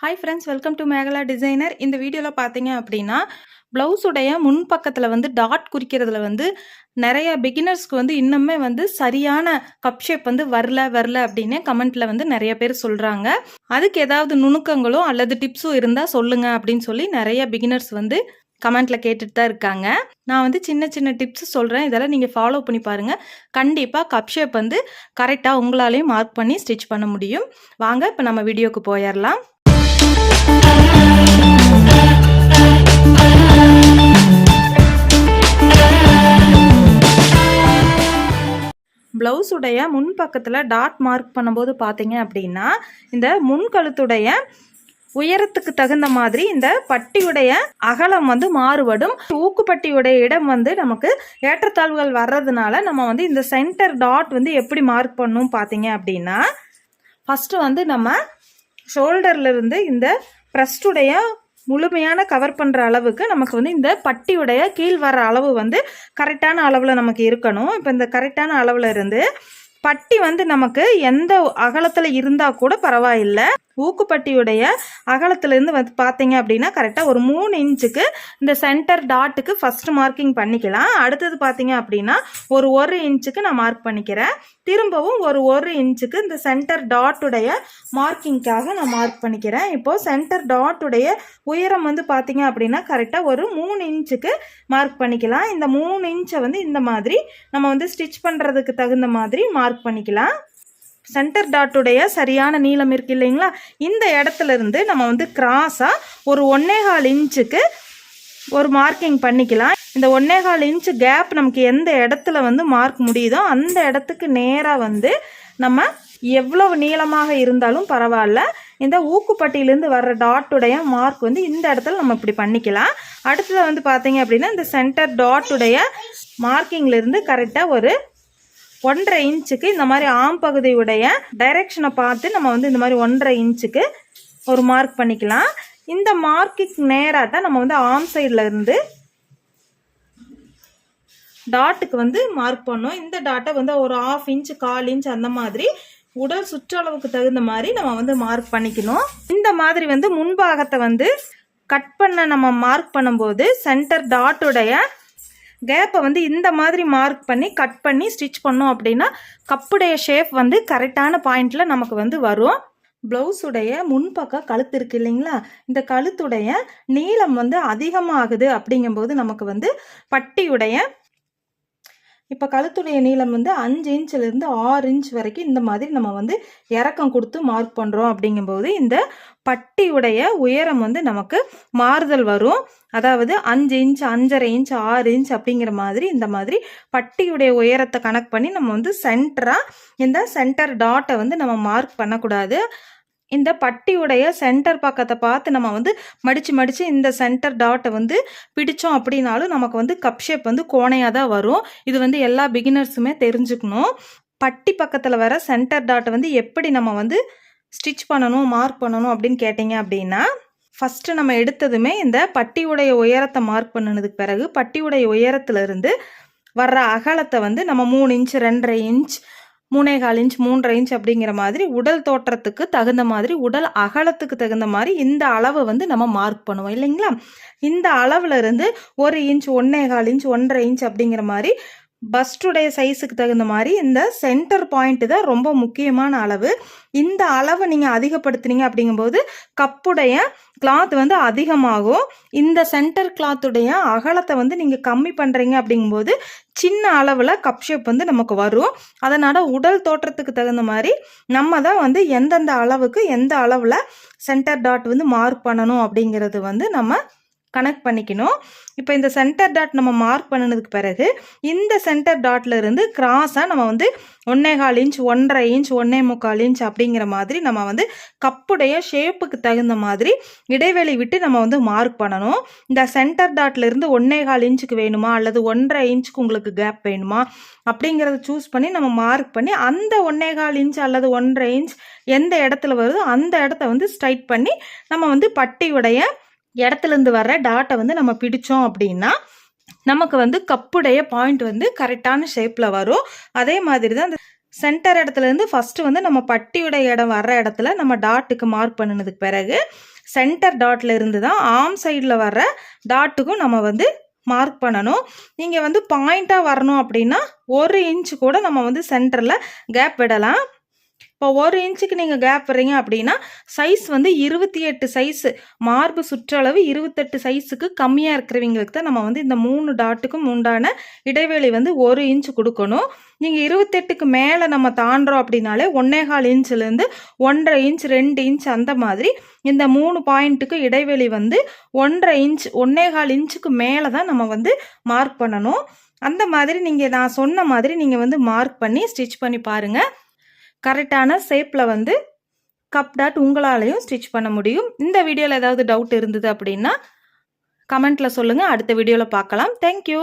Hi friends, welcome to Megala designer. இந்த வீடியோவில் பார்த்தீங்க அப்படின்னா ப்ளவுஸுடைய முன்பக்கத்தில் வந்து டாட் குறிக்கிறதுல வந்து நிறைய பிகினர்ஸ்க்கு வந்து இன்னுமே வந்து சரியான கப் ஷேப் வந்து வரல அப்படின்னு கமெண்ட்டில் வந்து நிறைய பேர் சொல்கிறாங்க. அதுக்கு ஏதாவது நுணுக்கங்களோ அல்லது டிப்ஸும் இருந்தால் சொல்லுங்கள் அப்படின்னு சொல்லி நிறைய பிகினர்ஸ் வந்து கமெண்ட்டில் கேட்டுட்டு தான் இருக்காங்க. நான் வந்து சின்ன சின்ன டிப்ஸ் சொல்கிறேன், இதெல்லாம் நீங்கள் ஃபாலோ பண்ணி பாருங்கள். கண்டிப்பாக கப் ஷேப் வந்து கரெக்டாக உங்களாலேயும் மார்க் பண்ணி ஸ்டிச் பண்ண முடியும். வாங்க இப்போ நம்ம வீடியோக்கு போயிடலாம். ப்ளவுஸுடைய முன்பக்கத்தில் டாட் மார்க் பண்ணும்போது பார்த்தீங்க அப்படின்னா இந்த முன்கழுத்துடைய உயரத்துக்கு தகுந்த மாதிரி இந்த பட்டியுடைய அகலம் வந்து மாறுபடும். ஊக்குப்பட்டியுடைய இடம் வந்து நமக்கு ஏற்றத்தாழ்வுகள் வர்றதுனால நம்ம வந்து இந்த சென்டர் டாட் வந்து எப்படி மார்க் பண்ணணும் பார்த்தீங்க அப்படின்னா ஃபஸ்ட்டு வந்து நம்ம ஷோல்டர்லேருந்து இந்த ப்ரெஸ்டுடைய முழுமையான கவர் பண்ணுற அளவுக்கு நமக்கு வந்து இந்த பட்டியுடைய கீழ் வர அளவு வந்து கரெக்டான அளவில் நமக்கு இருக்கணும். இப்போ இந்த கரெக்டான அளவில் இருந்து பட்டி வந்து நமக்கு எந்த அகலத்தில் இருந்தால் கூட பரவாயில்லை. ஊக்குப்பட்டியுடைய அகலத்திலேருந்து வந்து பார்த்தீங்க அப்படின்னா கரெக்டாக ஒரு 3 இன்ச்சுக்கு இந்த சென்டர் டாட்டுக்கு ஃபஸ்ட்டு மார்க்கிங் பண்ணிக்கலாம். அடுத்தது பார்த்தீங்க அப்படின்னா ஒரு 1 இன்ச்சுக்கு நான் மார்க் பண்ணிக்கிறேன். திரும்பவும் ஒரு 1 இன்ச்சுக்கு இந்த சென்டர் டாட்டுடைய மார்க்கிங்காக நான் மார்க் பண்ணிக்கிறேன். இப்போது சென்டர் டாட்டுடைய உயரம் வந்து பார்த்தீங்க அப்படின்னா கரெக்டாக ஒரு 3 இன்ச்சுக்கு மார்க் பண்ணிக்கலாம். இந்த 3 இன்ச்சை வந்து இந்த மாதிரி நம்ம வந்து ஸ்டிச் பண்ணுறதுக்கு தகுந்த மாதிரி மார்க் பண்ணிக்கலாம். சென்டர் டாட்டுடைய சரியான நீளம் இருக்கு இல்லைங்களா, இந்த இடத்துல இருந்து நம்ம வந்து கிராஸாக ஒரு 1.25 இன்ச்சுக்கு ஒரு மார்க்கிங் பண்ணிக்கலாம். இந்த 1.25 இன்ச்சு கேப் நமக்கு எந்த இடத்துல வந்து மார்க் முடியுதோ அந்த இடத்துக்கு நேராக வந்து நம்ம எவ்வளவு நீளமாக இருந்தாலும் பரவாயில்ல, இந்த ஊக்குப்பட்டியிலேருந்து வர்ற டாட்டுடைய மார்க் வந்து இந்த இடத்துல நம்ம இப்படி பண்ணிக்கலாம். அடுத்தது வந்து பார்த்தீங்க அப்படின்னா இந்த சென்டர் டாட்டுடைய மார்க்கிங்லேருந்து கரெக்டாக ஒரு 1.5 இன்ச்சுக்கு இந்த மாதிரி ஆம் பகுதியுடைய டைரெக்ஷனை பார்த்து நம்ம வந்து இந்த மாதிரி 1.5 இன்ச்சுக்கு ஒரு மார்க் பண்ணிக்கலாம். இந்த மார்க்குக்கு நேராக தான் நம்ம வந்து ஆம் சைடில் இருந்து டாட்டுக்கு வந்து மார்க் பண்ணோம். இந்த டாட்டை வந்து ஒரு 1/2 இன்ச்சு 1/4 இன்ச் அந்த மாதிரி உடல் சுற்றளவுக்கு தகுந்த மாதிரி நம்ம வந்து மார்க் பண்ணிக்கணும். இந்த மாதிரி வந்து முன்பாகத்தை வந்து கட் பண்ண நம்ம மார்க் பண்ணும்போது சென்டர் டாட்டுடைய கேப்பை வந்து இந்த மாதிரி மார்க் பண்ணி கட் பண்ணி ஸ்டிச் பண்ணோம் அப்படின்னா கப்புடைய ஷேப் வந்து கரெக்டான பாயிண்டில் நமக்கு வந்து வரும். ப்ளவுஸுடைய முன்பக்கம் கழுத்து இருக்குது இல்லைங்களா, இந்த கழுத்துடைய நீளம் வந்து அதிகமாகுது அப்படிங்கும்போது நமக்கு வந்து பட்டியுடைய இப்போ கழுத்துடைய நீளம் வந்து 5 இன்ச்சிலேருந்து 6 இன்ச் வரைக்கும் இந்த மாதிரி நம்ம வந்து இறக்கம் கொடுத்து மார்க் பண்ணுறோம். அப்படிங்கும்போது இந்த பட்டியுடைய உயரம் வந்து நமக்கு மாறுதல் வரும். அதாவது 5 இன்ச் 5.5 இன்ச் 6 இன்ச் அப்படிங்கிற மாதிரி இந்த மாதிரி பட்டியுடைய உயரத்தை கணக்கு பண்ணி நம்ம வந்து சென்டராக இந்த சென்டர் டாட்டை வந்து நம்ம மார்க் பண்ணக்கூடாது. இந்த பட்டியுடைய சென்டர் பக்கத்தை பார்த்து நம்ம வந்து மடித்து இந்த சென்டர் டாட்டை வந்து பிடிச்சோம் அப்படின்னாலும் நமக்கு வந்து கப் ஷேப் வந்து கோணையாக தான் வரும். இது வந்து எல்லா பிகினர்ஸுமே தெரிஞ்சுக்கணும். பட்டி பக்கத்தில் வர சென்டர் டாட்டை வந்து எப்படி நம்ம வந்து ஸ்டிச் பண்ணணும் மார்க் பண்ணணும் அப்படின்னு கேட்டிங்க அப்படின்னா ஃபஸ்ட்டு நம்ம எடுத்ததுமே இந்த பட்டியுடைய உயரத்தை மார்க் பண்ணினதுக்கு பிறகு பட்டியுடைய உயரத்துலேருந்து வர்ற அகலத்தை வந்து நம்ம 3 இன்ச் 2.5 இன்ச் 3.25 இன்ச் 3.5 இன்ச் அப்படிங்கிற மாதிரி உடல் தோற்றத்துக்கு தகுந்த மாதிரி உடல் அகலத்துக்கு தகுந்த மாதிரி இந்த அளவை வந்து நம்ம மார்க் பண்ணுவோம் இல்லைங்களா. இந்த அளவுல இருந்து 1 இன்ச் 1.25 இன்ச் 1.5 இன்ச் அப்படிங்கிற மாதிரி பஸ்டுடைய சைஸுக்கு தகுந்த மாதிரி இந்த சென்டர் பாயிண்ட் தான் ரொம்ப முக்கியமான அளவு. இந்த அளவை நீங்கள் அதிகப்படுத்துனீங்க அப்படிங்கும்போது கப்புடைய கிளாத் வந்து அதிகமாகும். இந்த சென்டர் கிளாத்துடைய அகலத்தை வந்து நீங்கள் கம்மி பண்ணுறீங்க அப்படிங்கும்போது சின்ன அளவில் கப் ஷேப் வந்து நமக்கு வரும். அதனால் உடல் தோற்றத்துக்கு தகுந்த மாதிரி நம்ம தான் வந்து எந்தெந்த அளவுக்கு எந்த அளவில் சென்டர் டாட் வந்து மார்க் பண்ணணும் அப்படிங்கிறது வந்து நம்ம கனெக்ட் பண்ணிக்கணும். இப்போ இந்த சென்டர் டாட் நம்ம மார்க் பண்ணினதுக்கு பிறகு இந்த சென்டர் டாட்ல இருந்து கிராஸாக நம்ம வந்து 1.25 இன்ச் 1.5 இன்ச் 1.25 இன்ச் அப்படிங்கிற மாதிரி நம்ம வந்து கப்புடைய ஷேப்புக்கு தகுந்த மாதிரி இடைவெளி விட்டு நம்ம வந்து மார்க் பண்ணணும். இந்த சென்டர் டாட்ல இருந்து 1.25 இன்ச்சுக்கு வேணுமா அல்லது 1.5 இன்ச்சுக்கு உங்களுக்கு கேப் வேணுமா அப்படிங்கிறத சூஸ் பண்ணி நம்ம மார்க் பண்ணி அந்த 1.25 இன்ச் அல்லது 1.5 இன்ச் எந்த இடத்துல வருதோ அந்த இடத்த வந்து ஸ்ட்ரைட் பண்ணி நம்ம வந்து பட்டியுடைய இடத்துலேருந்து வர்ற டாட்டை வந்து நம்ம பிடிச்சோம் அப்படின்னா நமக்கு வந்து கப்புடைய பாயிண்ட் வந்து கரெக்டான ஷேப்பில் வரும். அதே மாதிரி தான் அந்த சென்டர் இடத்துலேருந்து ஃபஸ்ட்டு வந்து நம்ம பட்டியோட இடம் வர்ற இடத்துல நம்ம டாட்டுக்கு மார்க் பண்ணினதுக்கு பிறகு சென்டர் டாட்டில் இருந்து தான் ஆர்ம் சைடில் வர்ற டாட்டுக்கும் நம்ம வந்து மார்க் பண்ணணும். நீங்கள் வந்து பாயிண்ட்டாக வரணும் அப்படின்னா 1 இன்ச்சு கூட நம்ம வந்து சென்டரில் கேப் விடலாம். இப்போ 1 இன்ச்சுக்கு நீங்கள் கேப் விடுறீங்க அப்படின்னா சைஸ் வந்து 28 சைஸு, மார்பு சுற்றளவு 28 சைஸுக்கு கம்மியாக இருக்கிறவங்களுக்கு தான் நம்ம வந்து இந்த 3 டாட்டுக்கும் உண்டான இடைவெளி வந்து 1 இன்ச்சு கொடுக்கணும். நீங்கள் 28க்கு மேலே நம்ம தாண்டுறோம் அப்படின்னாலே 1.25 இன்ச்சுலேருந்து 1.5 இன்ச் 2 இன்ச் அந்த மாதிரி இந்த 3 பாயிண்ட்டுக்கு இடைவெளி வந்து 1.5 இன்ச் 1.25 இன்ச்சுக்கு மேலே தான் நம்ம வந்து மார்க் பண்ணணும். அந்த மாதிரி நீங்கள் நான் சொன்ன மாதிரி நீங்கள் வந்து மார்க் பண்ணி ஸ்டிச் பண்ணி பாருங்கள். கரெக்டான ஷேப்பில் வந்து கப் டாட் உங்களாலையும் ஸ்டிச் பண்ண முடியும். இந்த வீடியோவில் ஏதாவது டவுட் இருந்தது அப்படின்னா கமெண்ட்டில் சொல்லுங்கள். அடுத்த வீடியோவில் பார்க்கலாம். தேங்க்யூ.